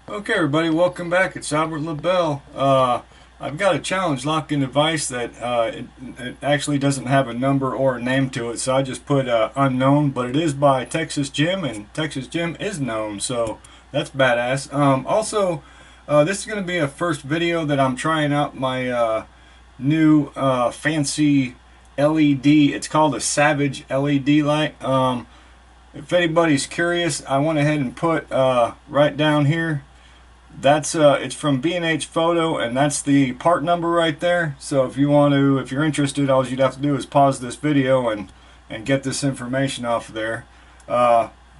Okay, everybody, welcome back. It's Albert Lebel. I've got a challenge lock-in device that it actually doesn't have a number or a name to it, so I just put unknown, but it is by Texas Jim, and Texas Jim is known, so that's badass. This is going to be a first video that I'm trying out my new fancy LED. It's called a Savage LED light. If anybody's curious, I went ahead and put right down here. That's it's from B&H Photo, and that's the part number right there. So if you're interested, all you'd have to do is pause this video and get this information off of there.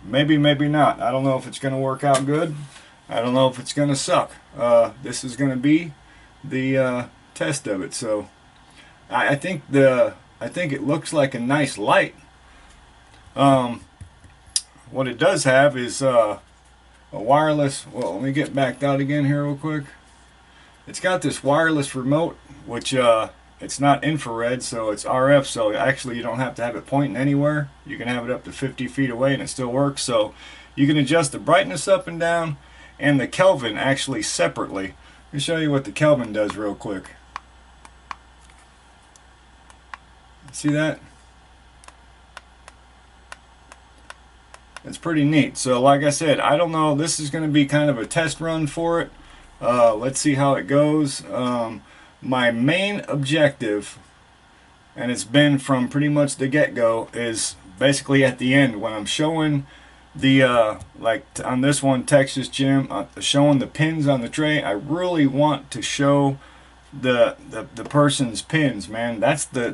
Maybe not. I don't know if it's going to work out good. I don't know if it's going to suck. This is going to be the test of it. So I think it looks like a nice light. What it does have is a wireless. Well, let me get backed out again here real quick. It's got this wireless remote, which it's not infrared, so it's RF, so actually you don't have to have it pointing anywhere. You can have it up to 50 feet away and it still works. So you can adjust the brightness up and down and the Kelvin actually separately. Let me show you what the Kelvin does real quick. See that? It's pretty neat. So like I said, I don't know, this is going to be kind of a test run for it. Let's see how it goes. My main objective, and it's been from pretty much the get-go, is basically at the end when I'm showing the like on this one, Texas Jim, showing the pins on the tray. I really want to show the person's pins, man. That's the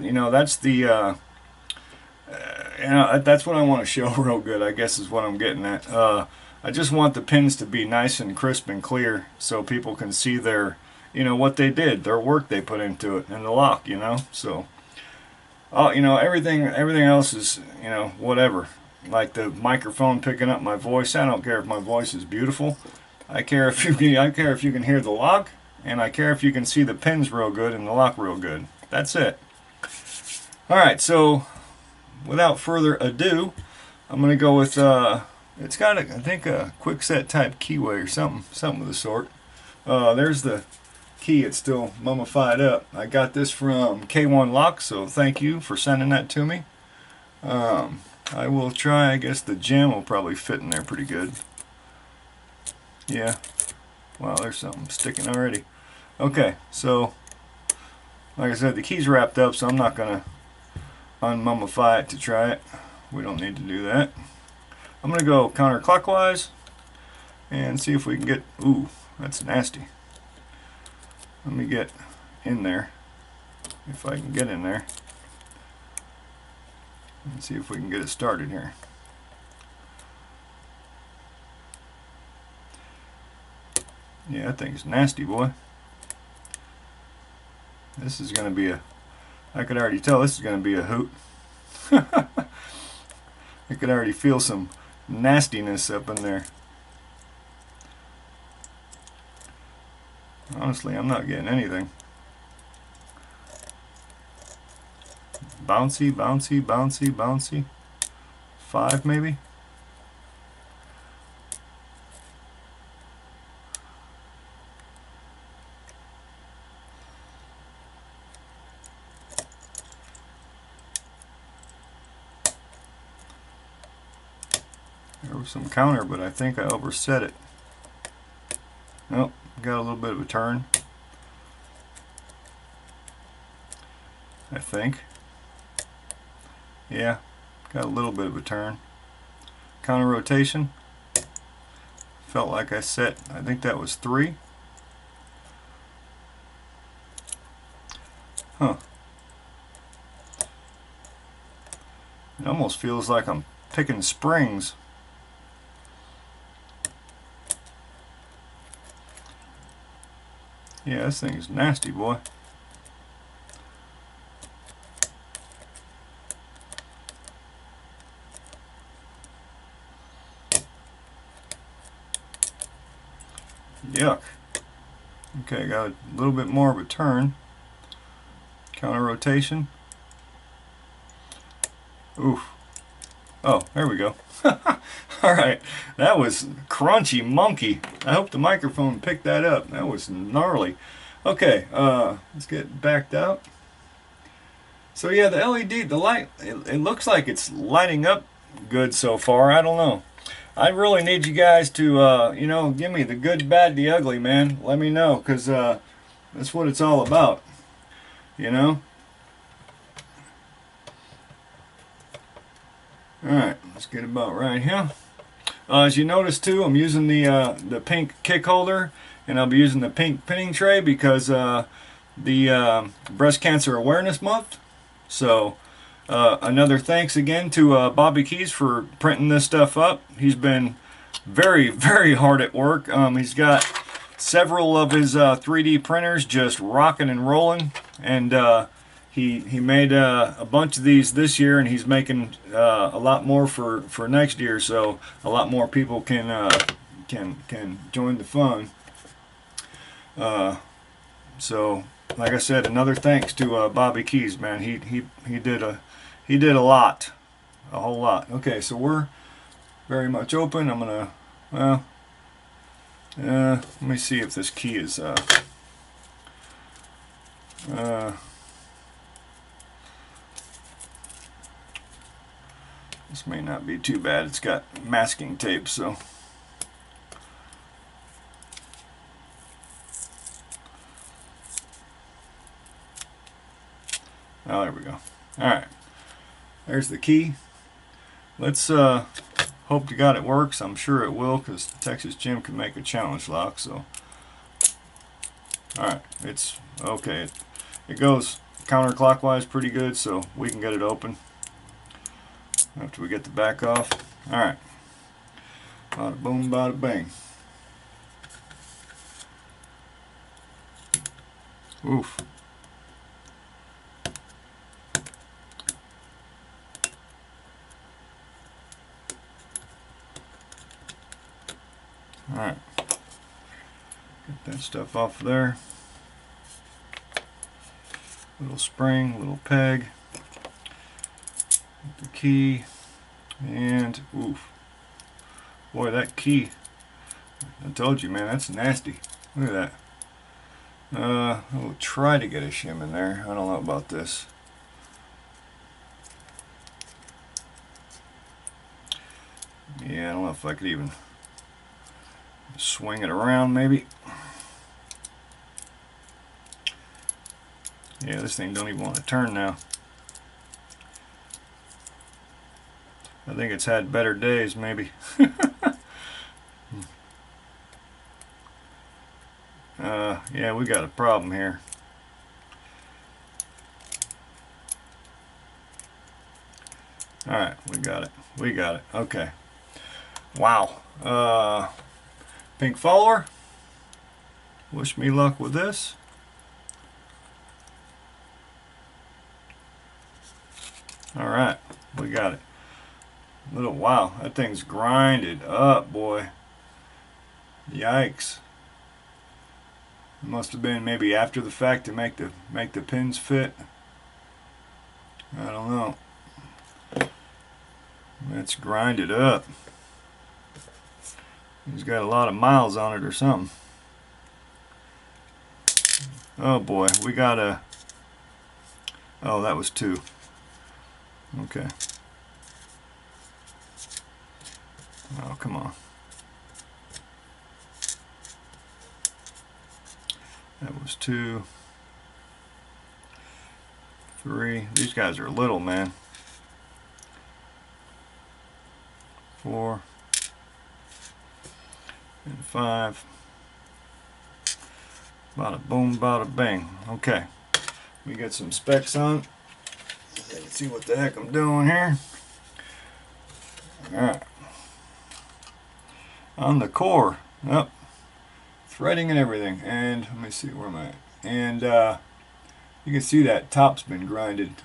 that's what I want to show real good, I guess is what I'm getting at. I just want the pins to be nice and crisp and clear so people can see their, what they did, their work they put into it, and the lock, So, everything else is, whatever. Like the microphone picking up my voice, I don't care if my voice is beautiful. I care if you can hear the lock, and I care if you can see the pins real good and the lock real good. That's it. All right, so without further ado, I'm going to go with, it's got, I think, a quick set type keyway or something of the sort. There's the key. It's still mummified up. I got this from K1 Lock, so thank you for sending that to me. I will try, I guess the gem will probably fit in there pretty good. Yeah. Wow, there's something sticking already. Okay, so, like I said, the key's wrapped up, so I'm not going to unmummify it to try it. We don't need to do that. I'm going to go counterclockwise and see if we can get, ooh, that's nasty. Let me get in there, if I can get in there, and see if we can get it started here. Yeah, that thing's nasty, boy. This is going to be I could already tell this is going to be a hoot. I could already feel some nastiness up in there. Honestly, I'm not getting anything. Bouncy, bouncy, bouncy, bouncy. 5 maybe? There was some counter, but I think I overset it. Nope, got a little bit of a turn. I think. Yeah, got a little bit of a turn. Counter rotation. Felt like I set, I think that was 3. Huh. It almost feels like I'm picking springs. Yeah, this thing is nasty, boy. Yuck. Okay, got a little bit more of a turn. Counter rotation. Oof. Oh, there we go. All right, that was crunchy monkey. I hope the microphone picked that up. That was gnarly. Okay, let's get backed out. So yeah, the LED, the light, it looks like it's lighting up good so far. I don't know. I really need you guys to, you know, give me the good, bad, the ugly, man. Let me know, because that's what it's all about, you know? Alright, let's get about right here. As you notice too, I'm using the pink kick holder, and I'll be using the pink pinning tray because the Breast Cancer Awareness Month. So another thanks again to Bobby Keys for printing this stuff up. He's been very, very hard at work. He's got several of his 3D printers just rocking and rolling, and he made a bunch of these this year, and he's making a lot more for next year, so a lot more people can join the fun. So like I said, another thanks to Bobby Keys, man. He did a lot, a whole lot. Okay, so we're very much open. I'm gonna, well, let me see if this key is this may not be too bad. It's got masking tape, so. Oh, there we go. Alright. There's the key. Let's hope to God it works. I'm sure it will, because Texas Jim can make a challenge lock, so. Alright, it's okay. It goes counterclockwise pretty good, so we can get it open after we get the back off. Alright. Bada boom, bada bang. Oof. Alright. Get that stuff off there. Little spring, little peg. The key. And oof. Boy, that key. I told you, man, that's nasty. Look at that. I'll try to get a shim in there. I don't know about this. Yeah, I don't know if I could even swing it around, maybe. Yeah, this thing don't even want to turn now. I think it's had better days, maybe. Yeah, we got a problem here. Alright, we got it. We got it. Okay. Wow. Pink follower. Wish me luck with this. Alright, we got it. Wow, that thing's grinded up, boy. Yikes. It must have been maybe after the fact to make the pins fit. I don't know. It's grinded up. He's got a lot of miles on it or something. Oh boy, we got a... Oh, that was 2. Okay. Oh, come on. That was 2. 3. These guys are little, man. 4. And 5. Bada boom, bada bang. Okay. We got some specs on. Let's see what the heck I'm doing here. Alright. On the core. Yep. Threading and everything. And let me see, where am I at? And you can see that top's been grinded.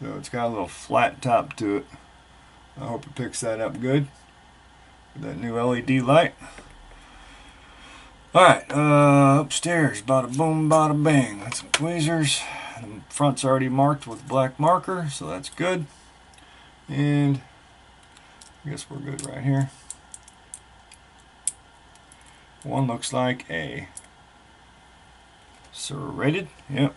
So it's got a little flat top to it. I hope it picks that up good. With that new LED light. Alright, upstairs, bada boom, bada bang. Got some tweezers. The front's already marked with black marker, so that's good. And I guess we're good right here. One looks like a serrated. Yep.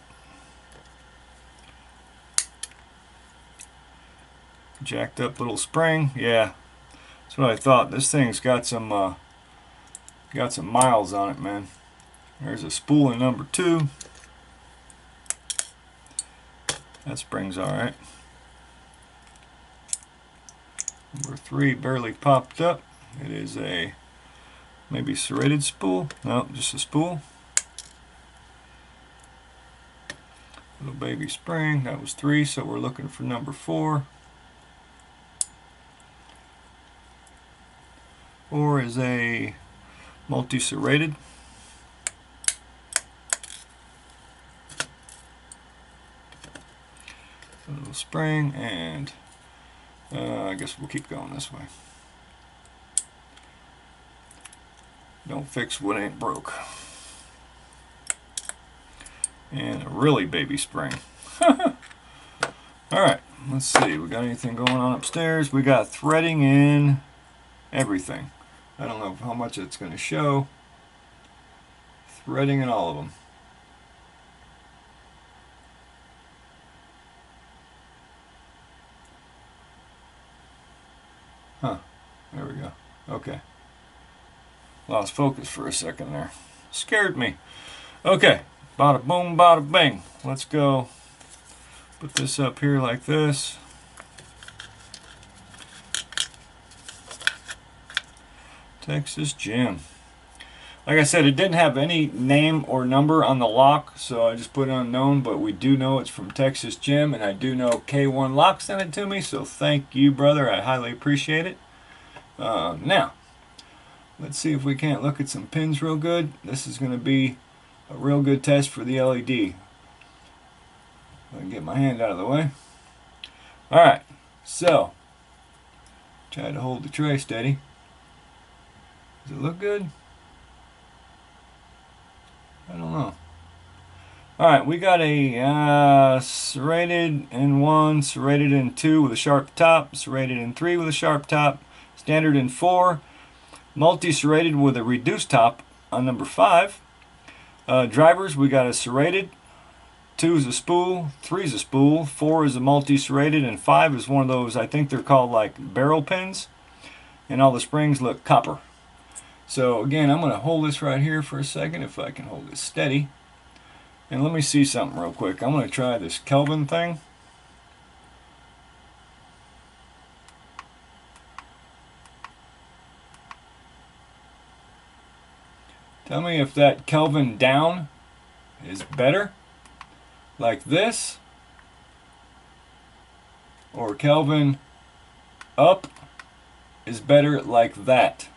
Jacked up little spring. Yeah, that's what I thought. This thing's got some miles on it, man. There's a spool in number 2. That spring's all right. Number 3 barely popped up. It is a maybe serrated spool. No, just a spool. Little baby spring. That was 3, so we're looking for number 4. 4 is a multi-serrated. A little spring, and I guess we'll keep going this way. Don't fix what ain't broke. And a really baby spring. Alright, let's see. We got anything going on upstairs? We got threading in everything. I don't know how much it's going to show. Threading in all of them. Huh. There we go. Okay. Lost focus for a second there. Scared me. Okay. Bada boom, bada bing. Let's go. Put this up here like this. Texas Jim. Like I said, it didn't have any name or number on the lock, so I just put unknown, but we do know it's from Texas Jim, and I do know K1 Lock sent it to me, so thank you, brother. I highly appreciate it. Now, let's see if we can't look at some pins real good. This is going to be a real good test for the LED. I can get my hand out of the way. Alright, so, try to hold the tray steady. Does it look good? I don't know. Alright, we got a serrated in 1, serrated in 2 with a sharp top, serrated in 3 with a sharp top, standard in 4, multi-serrated with a reduced top on number 5. Drivers, we got a serrated, 2 is a spool, 3 is a spool, 4 is a multi-serrated, and 5 is one of those, I think they're called like barrel pins, and all the springs look copper. So again, I'm going to hold this right here for a second if I can hold this steady. And let me see something real quick. I'm going to try this Kelvin thing. Tell me if that Kelvin down is better, like this, or Kelvin up is better like that.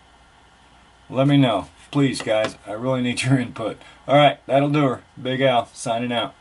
Let me know. Please, guys. I really need your input. Alright, that'll do her. Big Al, signing out.